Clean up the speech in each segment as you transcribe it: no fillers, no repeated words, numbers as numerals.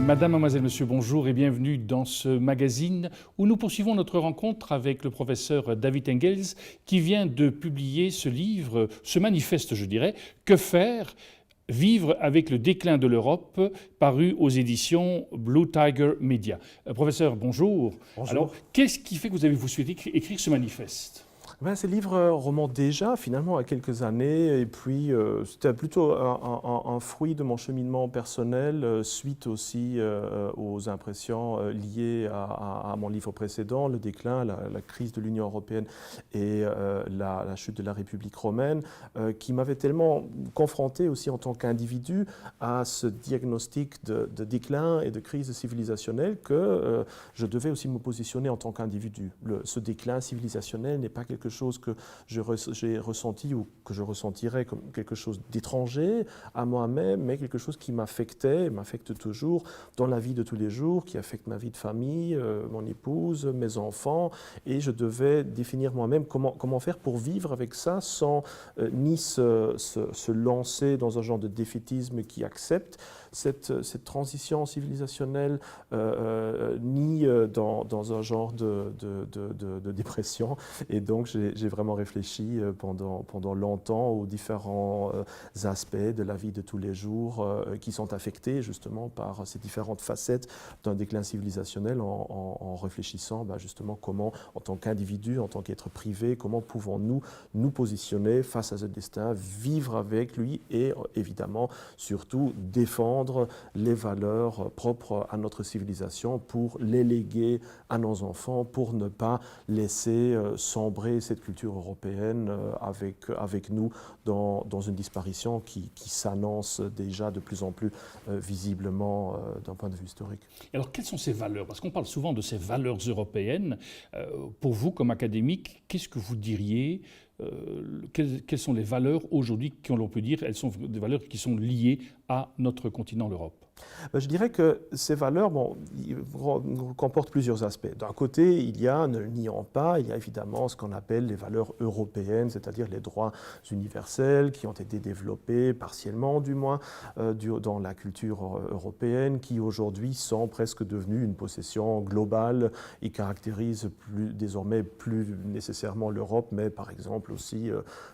Madame, mademoiselle, monsieur, bonjour et bienvenue dans ce magazine où nous poursuivons notre rencontre avec le professeur David Engels qui vient de publier ce livre, ce manifeste je dirais, Que faire ? Vivre avec le déclin de l'Europe, paru aux éditions Blue Tiger Media. Professeur, bonjour. Bonjour. Alors, qu'est-ce qui fait que vous avez souhaité écrire ce manifeste ? Ces livres remontent déjà finalement à quelques années et puis c'était plutôt un fruit de mon cheminement personnel suite aussi aux impressions liées à mon livre précédent, le déclin, la crise de l'Union européenne et la chute de la République romaine, qui m'avait tellement confronté aussi en tant qu'individu à ce diagnostic de déclin et de crise civilisationnelle que je devais aussi me positionner en tant qu'individu. Ce déclin civilisationnel n'est pas quelque chose que j'ai ressenti ou que je ressentirais comme quelque chose d'étranger à moi-même, mais quelque chose qui m'affectait et m'affecte toujours dans la vie de tous les jours, qui affecte ma vie de famille, mon épouse, mes enfants, et je devais définir moi-même comment faire pour vivre avec ça sans ni se lancer dans un genre de défaitisme qui accepte cette transition civilisationnelle, ni dans un genre de dépression. Et donc j'ai vraiment réfléchi pendant longtemps aux différents aspects de la vie de tous les jours qui sont affectés justement par ces différentes facettes d'un déclin civilisationnel en réfléchissant justement comment, en tant qu'individu, en tant qu'être privé, comment pouvons-nous nous positionner face à ce destin, vivre avec lui et évidemment surtout défendre les valeurs propres à notre civilisation pour les léguer à nos enfants, pour ne pas laisser sombrer cette culture européenne avec nous dans une disparition qui s'annonce déjà de plus en plus visiblement d'un point de vue historique. Alors, quelles sont ces valeurs ? Parce qu'on parle souvent de ces valeurs européennes. Pour vous, comme académique, qu'est-ce que vous diriez ? Quelles sont les valeurs aujourd'hui qu'on peut dire, elles sont des valeurs qui sont liées à notre continent, l'Europe ? Je dirais que ces valeurs comportent plusieurs aspects. D'un côté, il y a, ne le nions pas, il y a évidemment ce qu'on appelle les valeurs européennes, c'est-à-dire les droits universels qui ont été développés partiellement du moins dans la culture européenne, qui aujourd'hui sont presque devenus une possession globale et caractérisent désormais plus nécessairement l'Europe, mais par exemple aussi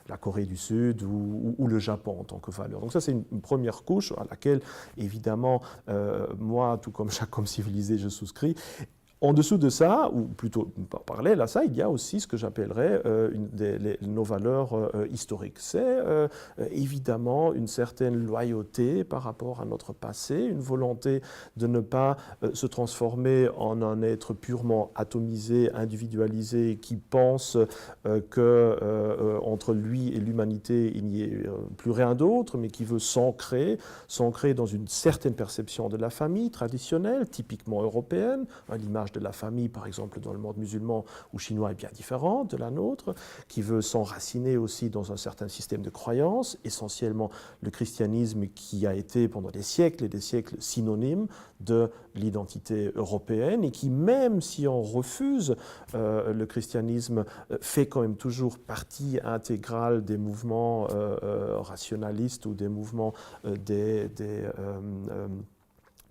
la Corée du Sud ou le Japon en tant que valeur. Donc ça, c'est une première couche à laquelle, évidemment, moi, tout comme chaque homme civilisé, je souscris. En dessous de ça, ou plutôt parallèle à ça, il y a aussi ce que j'appellerais nos valeurs historiques. C'est évidemment une certaine loyauté par rapport à notre passé, une volonté de ne pas se transformer en un être purement atomisé, individualisé, qui pense qu'entre lui et l'humanité, il n'y ait plus rien d'autre, mais qui veut s'ancrer dans une certaine perception de la famille traditionnelle, typiquement européenne, à l'image de la famille, par exemple, dans le monde musulman ou chinois est bien différente de la nôtre, qui veut s'enraciner aussi dans un certain système de croyances, essentiellement le christianisme qui a été pendant des siècles et des siècles synonyme de l'identité européenne et qui, même si on refuse le christianisme, fait quand même toujours partie intégrale des mouvements rationalistes ou des mouvements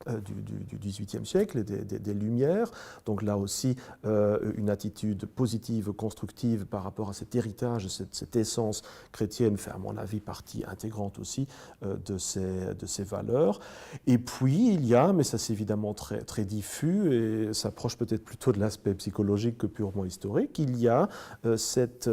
du XVIIIe siècle et des Lumières. Donc là aussi, une attitude positive, constructive par rapport à cet héritage, cette essence chrétienne fait à mon avis partie intégrante aussi de ces valeurs. Et puis il y a, mais ça c'est évidemment très, très diffus et s'approche peut-être plutôt de l'aspect psychologique que purement historique, il y a cette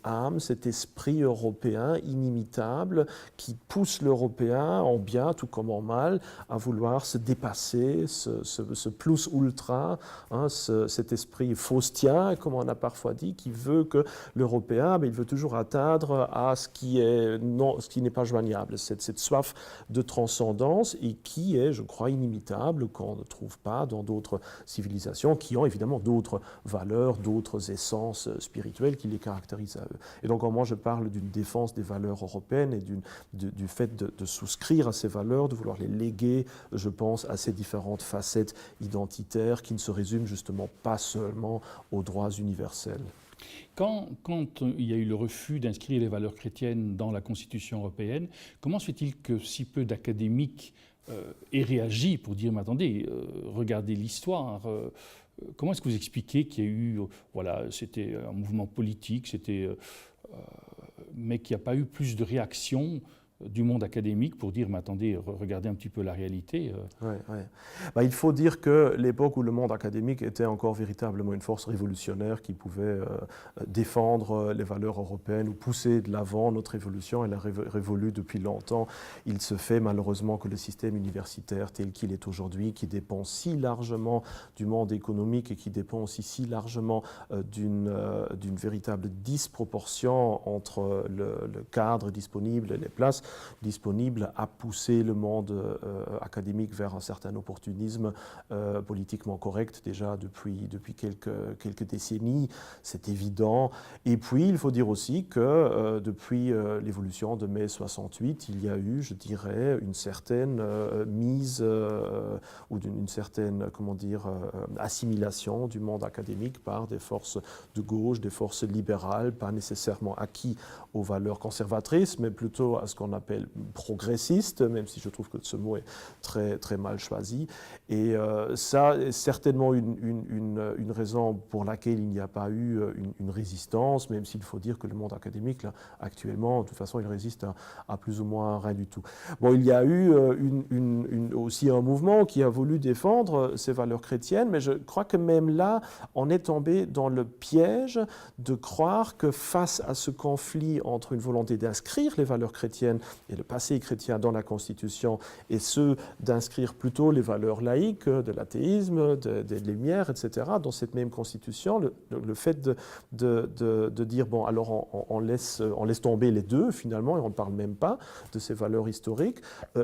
âme, cet esprit européen inimitable qui pousse l'Européen en bien tout comme en mal à vouloir se dépasser, ce plus ultra, cet esprit faustien, comme on a parfois dit, qui veut que l'Européen, il veut toujours atteindre à ce qui n'est pas joignable, cette soif de transcendance et qui est, je crois, inimitable, qu'on ne trouve pas dans d'autres civilisations qui ont évidemment d'autres valeurs, d'autres essences spirituelles qui les caractérisent à eux. Et donc, moi, je parle d'une défense des valeurs européennes et du fait de souscrire à ces valeurs, de vouloir les léguer, je pense, à ces différentes facettes identitaires qui ne se résument justement pas seulement aux droits universels. Quand il y a eu le refus d'inscrire les valeurs chrétiennes dans la Constitution européenne, comment se fait-il que si peu d'académiques ait réagi pour dire, mais attendez, regardez l'histoire. Comment est-ce que vous expliquez qu'il y a eu, voilà, c'était un mouvement politique, mais qu'il n'y a pas eu plus de réaction du monde académique pour dire, mais attendez, regardez un petit peu la réalité. Ouais, ouais. Il faut dire que l'époque où le monde académique était encore véritablement une force révolutionnaire qui pouvait défendre les valeurs européennes ou pousser de l'avant notre évolution, elle a révolu depuis longtemps. Il se fait malheureusement que le système universitaire tel qu'il est aujourd'hui, qui dépend si largement du monde économique et qui dépend aussi si largement d'une véritable disproportion entre le cadre disponible et les places disponibles, a poussé le monde académique vers un certain opportunisme politiquement correct déjà depuis quelques décennies, c'est évident. Et puis il faut dire aussi que depuis l'évolution de mai 68, il y a eu, je dirais, une certaine mise ou une certaine, comment dire, assimilation du monde académique par des forces de gauche, des forces libérales, pas nécessairement acquis aux valeurs conservatrices, mais plutôt à ce qu'on appelle progressiste, même si je trouve que ce mot est très, très mal choisi. Et ça est certainement une raison pour laquelle il n'y a pas eu une résistance, même s'il faut dire que le monde académique, là, actuellement, de toute façon, il résiste à plus ou moins rien du tout. Bon, il y a eu aussi un mouvement qui a voulu défendre ces valeurs chrétiennes, mais je crois que même là, on est tombé dans le piège de croire que face à ce conflit entre une volonté d'inscrire les valeurs chrétiennes et le passé chrétien dans la Constitution et ceux d'inscrire plutôt les valeurs laïques de l'athéisme, des Lumières, etc., dans cette même Constitution, le fait de dire, bon, alors on laisse tomber les deux, finalement, et on ne parle même pas de ces valeurs historiques,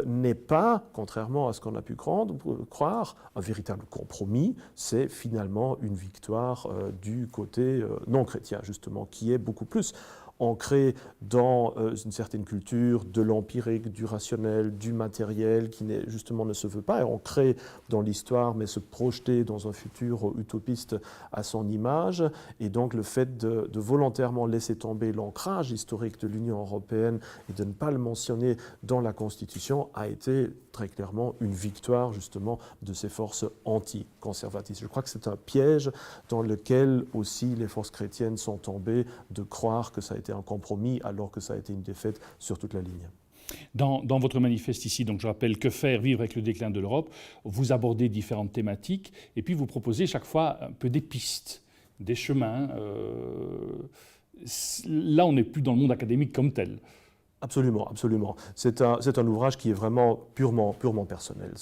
n'est pas, contrairement à ce qu'on a pu croire, un véritable compromis. C'est finalement une victoire du côté non chrétien, justement, qui est beaucoup plus ancré dans une certaine culture de l'empirique, du rationnel, du matériel, qui justement ne se veut pas, et ancré dans l'histoire, mais se projeter dans un futur utopiste à son image. Et donc le fait de volontairement laisser tomber l'ancrage historique de l'Union européenne et de ne pas le mentionner dans la Constitution a été très clairement une victoire justement de ces forces anti-conservatistes. Je crois que c'est un piège dans lequel aussi les forces chrétiennes sont tombées, de croire que ça a été un compromis alors que ça a été une défaite sur toute la ligne. Dans votre manifeste ici, donc je rappelle, que faire, vivre avec le déclin de l'Europe, vous abordez différentes thématiques et puis vous proposez chaque fois un peu des pistes, des chemins. Là, on n'est plus dans le monde académique comme tel. Absolument, absolument. C'est un ouvrage qui est vraiment purement personnel.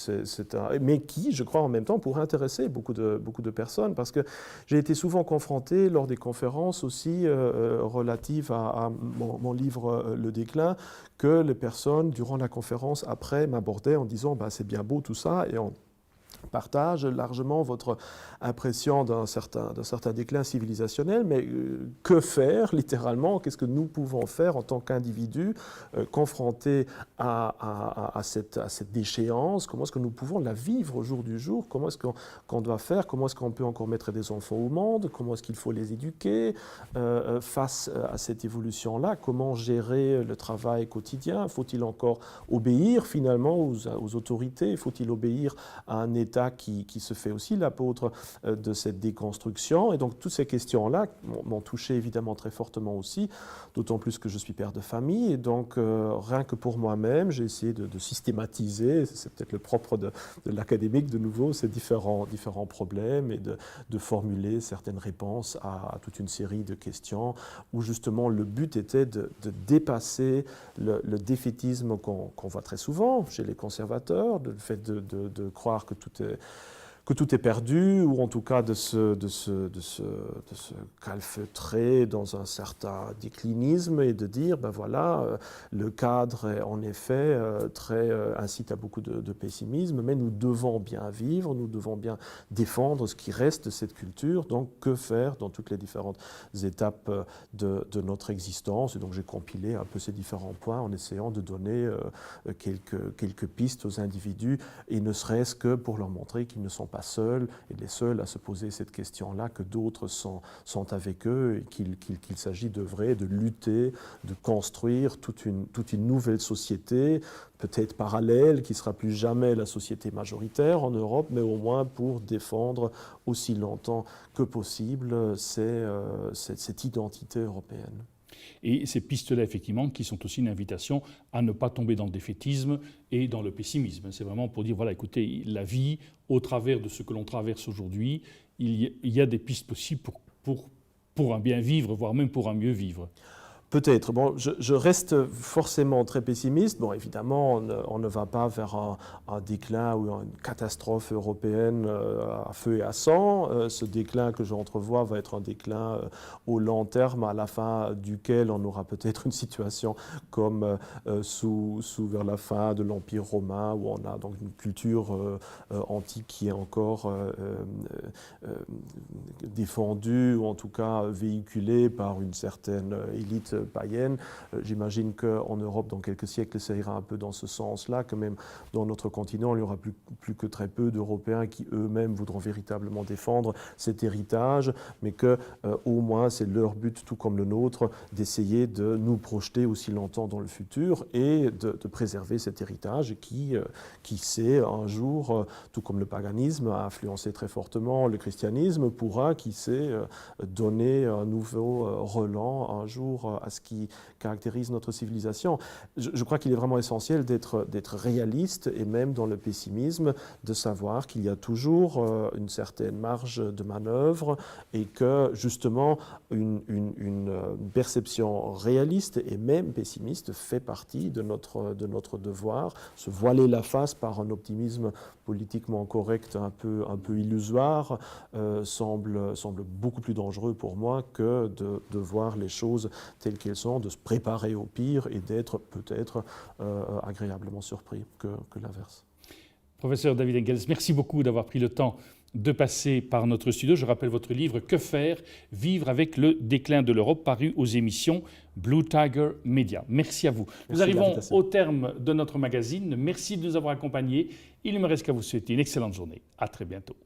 Mais qui, je crois, en même temps, pourrait intéresser beaucoup de personnes, parce que j'ai été souvent confronté lors des conférences aussi relatives à mon livre Le Déclin, que les personnes, durant la conférence, après, m'abordaient en disant « c'est bien beau tout ça », et on partage largement votre impression d'un certain déclin civilisationnel, mais que faire littéralement? Qu'est-ce que nous pouvons faire en tant qu'individus confrontés à cette déchéance? Comment est-ce que nous pouvons la vivre au jour du jour? Comment est-ce qu'on doit faire? Comment est-ce qu'on peut encore mettre des enfants au monde? Comment est-ce qu'il faut les éduquer face à cette évolution-là? Comment gérer le travail quotidien? Faut-il encore obéir finalement aux autorités? Faut-il obéir à un État qui se fait aussi l'apôtre de cette déconstruction? Et donc toutes ces questions-là m'ont touché évidemment très fortement aussi, d'autant plus que je suis père de famille, et donc rien que pour moi-même, j'ai essayé de systématiser, c'est peut-être le propre de l'académique de nouveau, ces différents problèmes, et de formuler certaines réponses à toute une série de questions, où justement le but était de dépasser le défaitisme qu'on voit très souvent chez les conservateurs, le fait de croire que tout est perdu, ou en tout cas de se calfeutrer dans un certain déclinisme et de dire, voilà, le cadre est en effet incite à beaucoup de pessimisme, mais nous devons bien vivre, nous devons bien défendre ce qui reste de cette culture, donc que faire dans toutes les différentes étapes de notre existence? Et donc j'ai compilé un peu ces différents points en essayant de donner quelques pistes aux individus, et ne serait-ce que pour leur montrer qu'ils ne sont pas pas seuls et les seuls à se poser cette question-là, que d'autres sont avec eux et qu'il s'agit d'œuvrer, de lutter, de construire toute une nouvelle société, peut-être parallèle, qui ne sera plus jamais la société majoritaire en Europe, mais au moins pour défendre aussi longtemps que possible cette identité européenne. Et ces pistes-là, effectivement, qui sont aussi une invitation à ne pas tomber dans le défaitisme et dans le pessimisme. C'est vraiment pour dire, voilà, écoutez, la vie, au travers de ce que l'on traverse aujourd'hui, il y a des pistes possibles pour un bien vivre, voire même pour un mieux vivre. Peut-être. Bon, je reste forcément très pessimiste. Bon, évidemment, on ne va pas vers un déclin ou une catastrophe européenne à feu et à sang. Ce déclin que j'entrevois va être un déclin au long terme, à la fin duquel on aura peut-être une situation comme vers la fin de l'Empire romain, où on a donc une culture antique qui est encore défendue, ou en tout cas véhiculée par une certaine élite païenne. J'imagine qu'en Europe, dans quelques siècles, ça ira un peu dans ce sens-là, que même dans notre continent, il n'y aura plus que très peu d'Européens qui eux-mêmes voudront véritablement défendre cet héritage, mais qu'au moins c'est leur but, tout comme le nôtre, d'essayer de nous projeter aussi longtemps dans le futur et de préserver cet héritage qui sait, un jour, tout comme le paganisme a influencé très fortement le christianisme, pourra, qui sait, donner un nouveau relan un jour à ce qui caractérise notre civilisation. Je crois qu'il est vraiment essentiel d'être réaliste, et même dans le pessimisme, de savoir qu'il y a toujours une certaine marge de manœuvre, et que justement une perception réaliste et même pessimiste fait partie de notre devoir. Se voiler la face par un optimisme politiquement correct un peu illusoire semble beaucoup plus dangereux pour moi que de voir les choses telles qu'elles sont, de se préparer au pire et d'être peut-être agréablement surpris que l'inverse. Professeur David Engels, merci beaucoup d'avoir pris le temps de passer par notre studio. Je rappelle votre livre « Que faire ? Vivre avec le déclin de l'Europe » paru aux émissions Blue Tiger Media. Merci à vous. Nous arrivons au terme de notre magazine. Merci de nous avoir accompagnés. Il ne me reste qu'à vous souhaiter une excellente journée. À très bientôt.